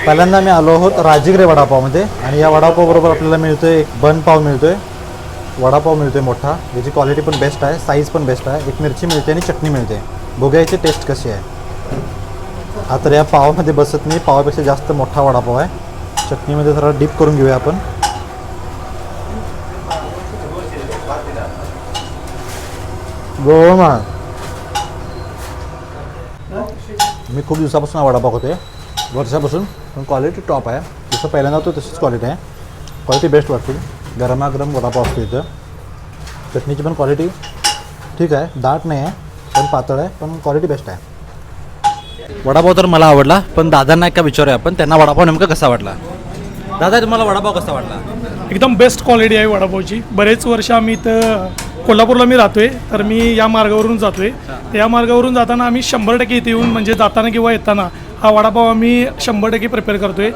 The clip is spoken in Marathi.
पहिल्यांदा आम्ही आलो आहोत राजगिरे वडापावमध्ये आणि या वडापावबरोबर आपल्याला मिळतोय एक बन पाव मिळतोय, वडापाव मिळतोय मोठा, याची क्वालिटी पण बेस्ट आहे, साईज पण बेस्ट आहे, एक मिरची मिळते आणि चटणी मिळते. बघूया याची टेस्ट कशी आहे. हा तर या पावामध्ये बसत नाही, पावापेक्षा जास्त मोठा वडापाव आहे. चटणीमध्ये जरा डीप करून घेऊया आपण. गोवा मी खूप दिवसापासून हा वडापाव होते, वर्षापासून, पण क्वालिटी टॉप आहे. जसं पहिल्यांदा तो तशीच क्वालिटी आहे, क्वालिटी बेस्ट वाटते. गरमागरम वडापाव असतो इथं. चटणीची पण क्वालिटी ठीक आहे, दाट नाही आहे पण पातळ आहे, पण क्वालिटी बेस्ट आहे. वडापाव तर मला आवडला, पण दादांना का विचारूया आपण, त्यांना वडापाव नेमका कसा वाटला. दादा तुम्हाला वडापाव कसा वाटला. एकदम बेस्ट क्वालिटी आहे वडापावची. बरेच वर्ष आम्ही इथं कोल्हापूरला मी राहतोय, तर मी या मार्गावरून जातोय. या मार्गावरून जाताना आम्ही 100% इथे येऊन म्हणजे जाताना किंवा येताना हा वडापाव आम्ही 100% प्रिपेअर करतोय.